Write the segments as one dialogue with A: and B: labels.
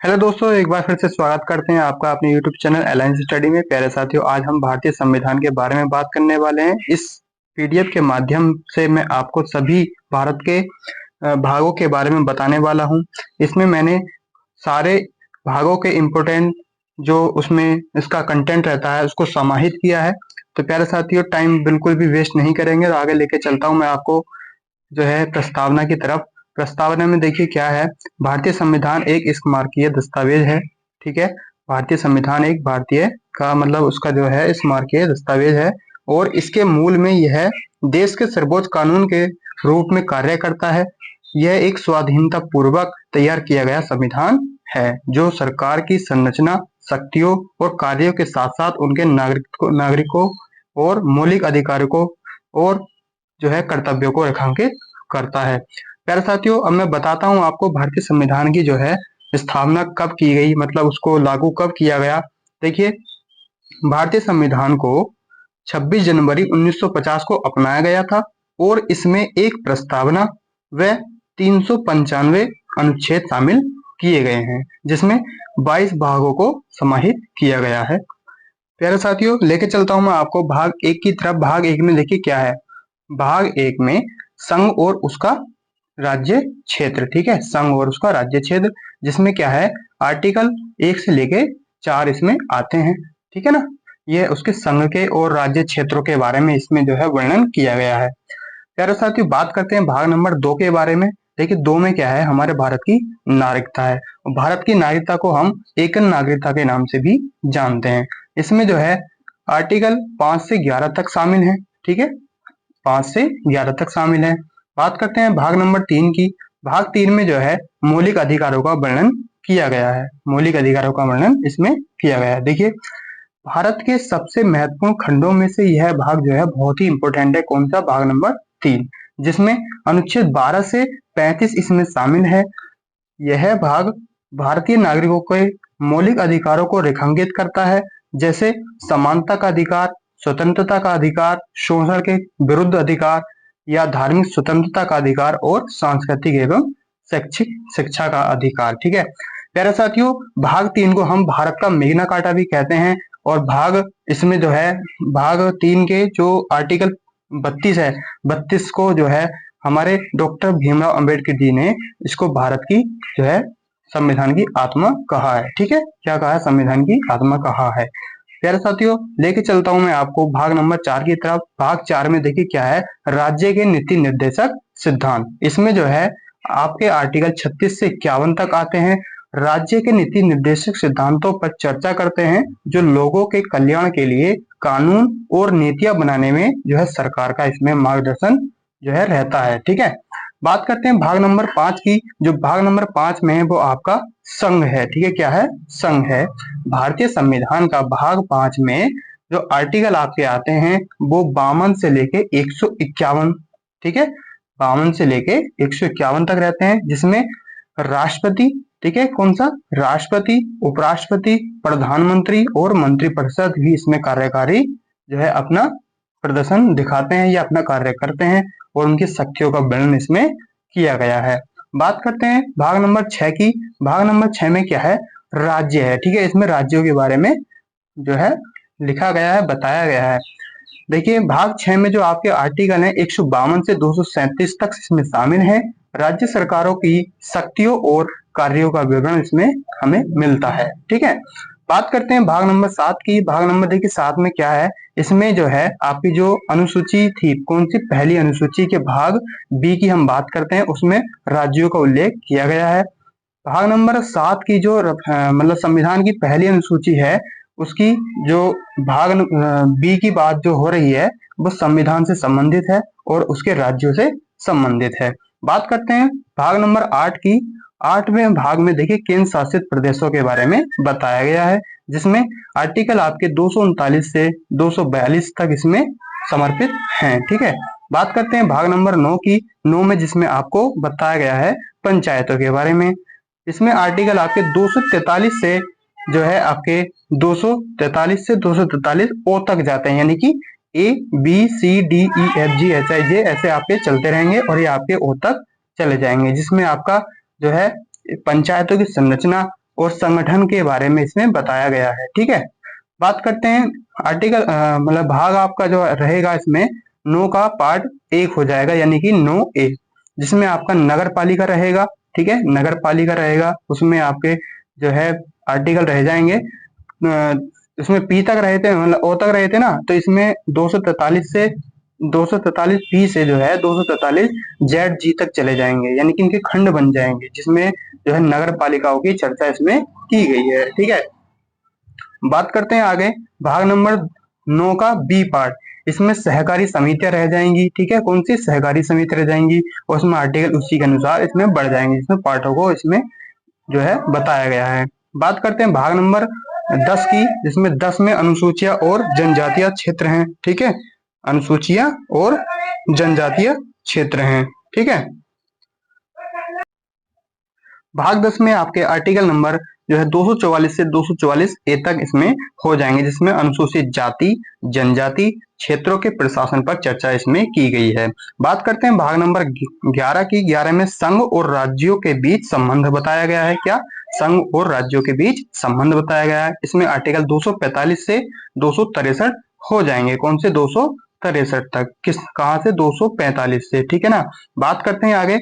A: Hello दोस्तों, एक बार फिर से स्वागत करते हैं आपका अपने यूट्यूब चैनल अलायंस स्टडी में। प्यारे साथियों, आज हम भारतीय संविधान के बारे में बात करने वाले हैं। इस पीडीएफ के माध्यम से मैं आपको सभी भारत के भागों के बारे में बताने वाला हूं। इसमें मैंने सारे भागों के इम्पोर्टेंट जो उसमें इसका कंटेंट रहता है उसको समाहित किया है। तो प्यारे साथियों, टाइम बिल्कुल भी वेस्ट नहीं करेंगे, तो आगे लेके चलता हूँ मैं आपको जो है प्रस्तावना की तरफ। प्रस्तावना में देखिए क्या है। भारतीय संविधान एक स्मारकीय दस्तावेज है। ठीक है, भारतीय संविधान एक भारतीय का मतलब उसका जो है स्मारकीय दस्तावेज है और इसके मूल में यह देश के सर्वोच्च कानून के रूप में कार्य करता है। यह एक स्वाधीनता पूर्वक तैयार किया गया संविधान है जो सरकार की संरचना, शक्तियों और कार्यों के साथ साथ उनके नागरिकों और मौलिक अधिकारों को और जो है कर्तव्यों को रेखांकित करता है। प्यारे साथियों, अब मैं बताता हूँ आपको भारतीय संविधान की जो है स्थापना कब की गई, मतलब उसको लागू कब किया गया। देखिए, भारतीय संविधान को 26 जनवरी 1950 को अपनाया गया था और इसमें एक प्रस्तावना व 395 अनुच्छेद शामिल किए गए हैं, जिसमें 22 भागों को समाहित किया गया है। प्यारे साथियों, लेके चलता हूं मैं आपको भाग एक की तरफ। भाग एक में देखिए क्या है। भाग एक में संघ और उसका राज्य क्षेत्र। ठीक है, संघ और उसका राज्य क्षेत्र, जिसमें क्या है आर्टिकल 1 से लेके 4 इसमें आते हैं। ठीक है ना, ये उसके संघ के और राज्य क्षेत्रों के बारे में इसमें जो है वर्णन किया गया है। प्यारे साथियों, बात करते हैं भाग नंबर 2 के बारे में। देखिए, 2 में क्या है, हमारे भारत की नागरिकता है। भारत की नागरिकता को हम एकल नागरिकता के नाम से भी जानते हैं। इसमें जो है आर्टिकल 5 से 11 तक शामिल है। ठीक है, 5 से 11 तक शामिल है। बात करते हैं भाग नंबर 3 की। भाग 3 में जो है मौलिक अधिकारों का वर्णन किया गया है। मौलिक अधिकारों का वर्णन इसमें किया गया है। देखिए, भारत के सबसे महत्वपूर्ण खंडों में से यह भाग जो है बहुत ही इंपॉर्टेंट है। कौन सा? भाग नंबर 3, जिसमें अनुच्छेद 12 से 35 इसमें शामिल है। यह भाग भारतीय नागरिकों के मौलिक अधिकारों को रेखांकित करता है, जैसे समानता का अधिकार, स्वतंत्रता का अधिकार, शोषण के विरुद्ध अधिकार या धार्मिक स्वतंत्रता का अधिकार और सांस्कृतिक एवं शैक्षिक शिक्षा का अधिकार। ठीक है प्यारे साथियों, भाग 3 को हम भारत का मेग्ना कार्टा भी कहते हैं। और भाग इसमें जो है भाग 3 के जो आर्टिकल 32 है, 32 को जो है हमारे डॉक्टर भीमराव अंबेडकर जी ने इसको भारत की जो है संविधान की आत्मा कहा है। ठीक है, क्या कहा है? संविधान की आत्मा कहा है। प्यारे साथियों, लेके चलता हूं मैं आपको भाग नंबर 4 की तरफ। भाग 4 में देखिए क्या है, राज्य के नीति निर्देशक सिद्धांत। इसमें जो है आपके आर्टिकल 36 से 51 तक आते हैं। राज्य के नीति निर्देशक सिद्धांतों पर चर्चा करते हैं जो लोगों के कल्याण के लिए कानून और नीतियां बनाने में जो है सरकार का इसमें मार्गदर्शन जो है रहता है। ठीक है, बात करते हैं भाग नंबर 5 की। जो भाग नंबर 5 में है वो आपका संघ है। ठीक है, क्या है? संघ है। भारतीय संविधान का भाग 5 में जो आर्टिकल आपके आते हैं वो 52 से लेके 151। ठीक है, 52 से लेके 151 तक रहते हैं, जिसमें राष्ट्रपति, ठीक है, कौन सा? राष्ट्रपति, उपराष्ट्रपति, प्रधानमंत्री और मंत्रिपरिषद भी इसमें कार्यकारी जो है अपना प्रदर्शन दिखाते हैं या अपना कार्य करते हैं और उनकी शक्तियों का वर्णन इसमें किया गया है। बात करते हैं भाग नंबर 6 की। भाग नंबर 6 में क्या है? राज्य है। ठीक है, इसमें राज्यों के बारे में जो है लिखा गया है, बताया गया है। देखिए, भाग 6 में जो आपके आर्टिकल हैं 152 से 237 तक इसमें शामिल है। राज्य सरकारों की शक्तियों और कार्यों का विवरण इसमें हमें मिलता है। ठीक है, बात करते हैं भाग नंबर 7 की। भाग नंबर देखिए 7 में क्या है, इसमें जो है आपकी जो अनुसूची थी, कौन सी? पहली अनुसूची के भाग बी की हम बात करते हैं, उसमें राज्यों का उल्लेख किया गया है। भाग नंबर 7 की जो मतलब संविधान की पहली अनुसूची है, उसकी जो भाग बी की बात जो हो रही है वो संविधान से संबंधित है और उसके राज्यों से संबंधित है। बात करते हैं भाग नंबर 8 की। 8वें भाग में देखिए केंद्र शासित प्रदेशों के बारे में बताया गया है, जिसमें आर्टिकल आपके 239 से 242 तक इसमें समर्पित हैं। ठीक है, बात करते हैं भाग नंबर 9 की। 9 में जिसमें आपको बताया गया है पंचायतों के बारे में। इसमें आर्टिकल आपके 243 से जो है आपके 243 से 243 ओ तक जाते हैं, यानी कि A B C D E F G H I J ऐसे आपके चलते रहेंगे और ये आपके ओ तक चले जाएंगे, जिसमें आपका जो है पंचायतों की संरचना, और संगठन के बारे में इसमें बताया गया है। ठीक है, बात करते हैं आर्टिकल मतलब भाग आपका जो रहेगा इसमें 9 का पार्ट 1 हो जाएगा, यानी कि 9A, जिसमें आपका नगर पालिका रहेगा। ठीक है, नगर पालिका रहेगा, उसमें आपके जो है आर्टिकल रह जाएंगे, इसमें पी तक रहे थे, मतलब ओ तक रहे थे ना, तो इसमें 243 से 243 पी से जो है 243 जेड जी तक चले जाएंगे, यानी कि इनके खंड बन जाएंगे, जिसमें जो है नगर पालिकाओं की चर्चा इसमें की गई है। ठीक है, बात करते हैं आगे भाग नंबर 9 का बी पार्ट, इसमें सहकारी समितियां रह जाएंगी। ठीक है, कौन सी सहकारी समिति रह जाएंगी, और उसमें आर्टिकल उसी के अनुसार इसमें बढ़ जाएंगे, इसमें पार्टों को इसमें जो है बताया गया है। बात करते हैं भाग नंबर 10 की, जिसमें 10 में अनुसूचियां और जनजातीय क्षेत्र हैं। ठीक है, अनुसूचियां और जनजातीय क्षेत्र हैं। ठीक है, भाग 10 में आपके आर्टिकल नंबर जो है 244 से 244 ए तक इसमें हो जाएंगे, जिसमें अनुसूचित जाति जनजाति क्षेत्रों के प्रशासन पर चर्चा इसमें की गई है। बात करते हैं भाग नंबर 11 की, 11 में संघ और राज्यों के बीच संबंध बताया गया है। क्या, संघ और राज्यों के बीच संबंध बताया गया है। इसमें आर्टिकल 245 से 263 हो जाएंगे, कौन से 263 तक, किस कहां से, 245 से। ठीक है ना, बात करते हैं आगे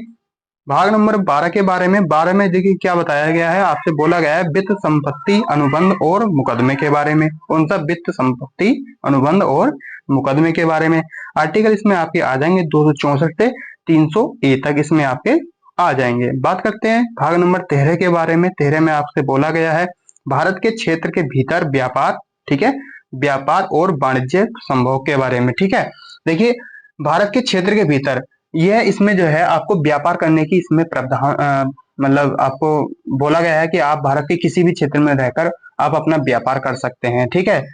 A: भाग नंबर 12 के बारे में। 12 में देखिए क्या बताया गया है, आपसे बोला गया है वित्त संपत्ति अनुबंध और मुकदमे के बारे में। कौन सा, वित्त संपत्ति अनुबंध और मुकदमे के बारे में। आर्टिकल इसमें आपके आ जाएंगे 264 से 300 ए तक इसमें आपके आ जाएंगे। बात करते हैं भाग नंबर 13 के बारे में। 13 में आपसे बोला गया है भारत के क्षेत्र के भीतर व्यापार, ठीक है, व्यापार और वाणिज्य संभव के बारे में। ठीक है, देखिए भारत के क्षेत्र के भीतर यह इसमें जो है आपको व्यापार करने की इसमें प्रावधान मतलब आपको बोला गया है कि आप भारत के किसी भी क्षेत्र में रहकर आप अपना व्यापार कर सकते हैं। ठीक है,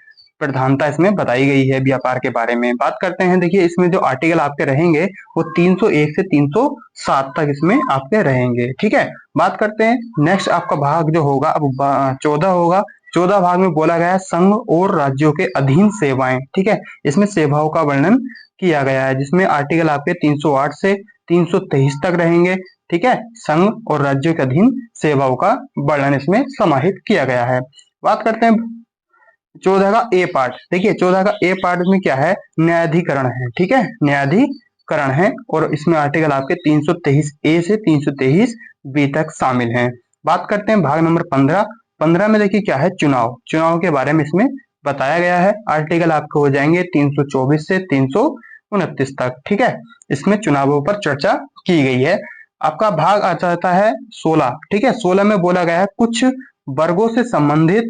A: प्रधानता इसमें बताई गई है व्यापार के बारे में। बात करते हैं, देखिए इसमें जो आर्टिकल आपके रहेंगे वो 301 से 307 तक इसमें आपके रहेंगे। ठीक है, बात करते हैं नेक्स्ट आपका भाग जो होगा अब 14 होगा। 14 भाग में बोला गया है संघ और राज्यों के अधीन सेवाएं। ठीक है, इसमें सेवाओं का वर्णन किया गया है, जिसमें आर्टिकल आपके 308 से 323 तक रहेंगे। ठीक है, संघ और राज्यों के अधीन सेवाओं का वर्णन इसमें समाहित किया गया है। बात करते हैं 14 का ए पार्ट। देखिए 14 का ए पार्ट में क्या है, न्यायाधिकरण है। ठीक है, न्यायाधिकरण है, और इसमें आर्टिकल आपके 323 ए से 323 बी तक शामिल हैं। बात करते हैं भाग नंबर 15। 15 में देखिए क्या है, चुनाव, चुनाव के बारे में इसमें बताया गया है। आर्टिकल आपके हो जाएंगे 324 से 329 तक। ठीक है, इसमें चुनावों पर चर्चा की गई है। आपका भाग आ जाता है 16। ठीक है, 16 में बोला गया है कुछ वर्गों से संबंधित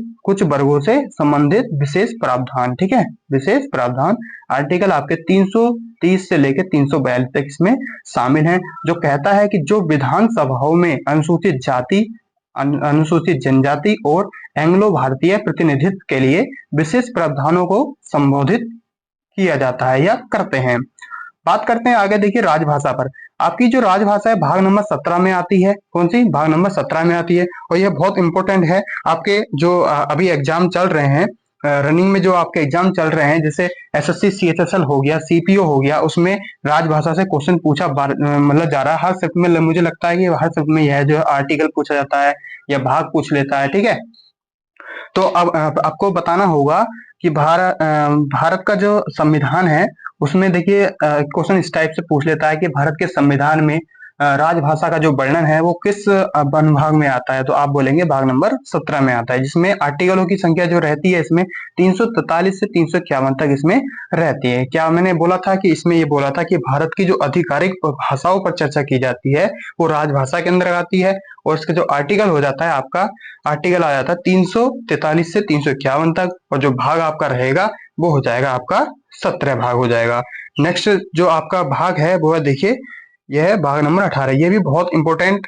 A: विशेष प्रावधान। ठीक है, विशेष प्रावधान आर्टिकल आपके 330 से लेकर 342 तक इसमें शामिल हैं, जो कहता है कि जो विधानसभाओं में अनुसूचित जाति, अनुसूचित जनजाति और एंग्लो भारतीय प्रतिनिधित्व के लिए विशेष प्रावधानों को संबोधित किया जाता है या करते हैं। बात करते हैं आगे, देखिए राजभाषा पर। आपकी जो राजभाषा है भाग नंबर 17 में आती है। कौन सी, भाग नंबर 17 में आती है, और यह बहुत इंपॉर्टेंट है आपके जो अभी एग्जाम चल रहे हैं, रनिंग में जो आपके एग्जाम चल रहे हैं, जैसे एसएससी सीएचएसएल हो गया, सीपीओ हो गया, उसमें राजभाषा से क्वेश्चन पूछा मतलब जा रहा है हर शिफ्ट में। मुझे लगता है कि हर शिफ्ट में यह जो है आर्टिकल पूछा जाता है या भाग पूछ लेता है। ठीक है, तो अब आपको बताना होगा कि भारत का जो संविधान है उसमें देखिए क्वेश्चन इस टाइप से पूछ लेता है कि भारत के संविधान में राजभाषा का जो वर्णन है वो किस अनुभाग में आता है, तो आप बोलेंगे भाग नंबर 17 में आता है, जिसमें आर्टिकलों की संख्या जो रहती है इसमें 343 से 351 तक इसमें रहती है। क्या मैंने बोला था कि इसमें ये बोला था कि भारत की जो आधिकारिक भाषाओं पर चर्चा की जाती है वो राजभाषा के अंदर आती है, और इसका जो आर्टिकल हो जाता है आपका आर्टिकल आ जाता है 343 से 351 तक, और जो भाग आपका रहेगा वो हो जाएगा आपका 17 भाग हो जाएगा। नेक्स्ट जो आपका भाग है वो है, देखिए यह है भाग नंबर 18। ये भी बहुत इंपॉर्टेंट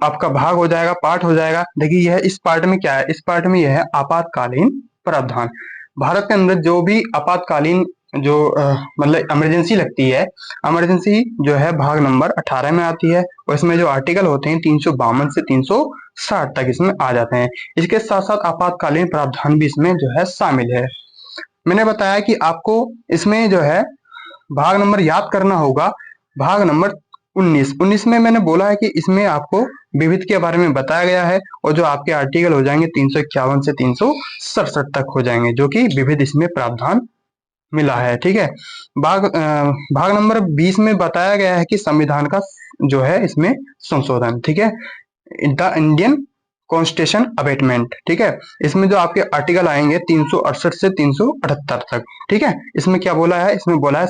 A: आपका भाग हो जाएगा, पार्ट हो जाएगा। देखिए यह इस पार्ट में क्या है, इस पार्ट में यह है आपातकालीन प्रावधान। भारत के अंदर जो भी आपातकालीन जो मतलब इमरजेंसी लगती है, इमरजेंसी जो है भाग नंबर 18 में आती है, और इसमें जो आर्टिकल होते हैं 352 से 360 तक इसमें आ जाते हैं। इसके साथ साथ आपातकालीन प्रावधान भी इसमें जो है शामिल है। मैंने बताया कि आपको इसमें जो है भाग नंबर याद करना होगा, भाग नंबर 19 में मैंने बोला है कि इसमें आपको विविध के बारे में बताया गया है, और जो आपके आर्टिकल हो जाएंगे 351 से 367 तक हो जाएंगे, जो कि विविध इसमें प्रावधान मिला है। ठीक है। भाग नंबर 20 में बताया गया है कि संविधान का जो है इसमें संशोधन। ठीक है। The Indian constitution amendment. ठीक है। इसमें जो आपके आर्टिकल आएंगे 368 से 378 तक। ठीक है। इसमें क्या बोला है, इसमें बोला है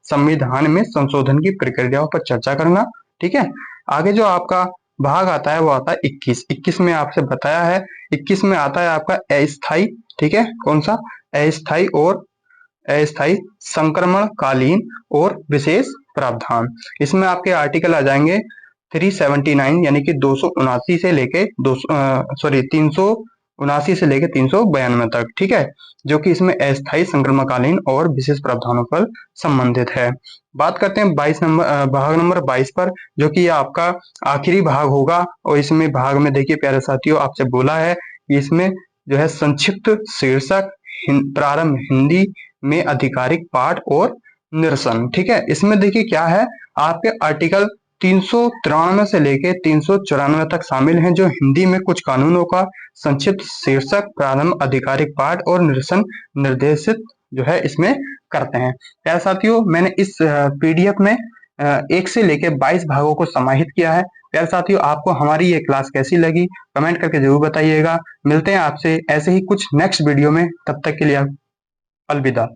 A: संविधान में संशोधन की प्रक्रियाओं पर चर्चा करना। ठीक है। आगे जो आपका भाग आता है वो आता है 21 में आपसे बताया है, 21 में आता है आपका अस्थायी। ठीक है। कौन सा? अस्थायी संक्रमणकालीन और विशेष प्रावधान। इसमें आपके आर्टिकल आ जाएंगे 379 यानी कि 279 से लेके 379 से लेके 392 तक। ठीक है। जो कि इसमें अस्थायी संक्रमणकालीन और विशेष प्रावधानों पर संबंधित है। बात करते हैं भाग नंबर 22 पर, जो कि आपका आखिरी भाग होगा। और इसमें भाग में देखिए प्यारे साथियों, आपसे बोला है कि इसमें जो है संक्षिप्त शीर्षक प्रारंभ हिंदी में आधिकारिक पाठ और निरसन। ठीक है। इसमें देखिए क्या है, आपके आर्टिकल 393 से लेके 394 तक शामिल हैं, जो हिंदी में कुछ कानूनों का संक्षिप्त शीर्षक प्रारंभ आधिकारिक पाठ और निरसन निर्देशित जो है इसमें करते हैं। प्यारे साथियों, मैंने इस पीडीएफ में 1 से लेके 22 भागों को समाहित किया है। प्यारे साथियों, आपको हमारी ये क्लास कैसी लगी कमेंट करके जरूर बताइएगा। मिलते हैं आपसे ऐसे ही कुछ नेक्स्ट वीडियो में, तब तक के लिए अलविदा।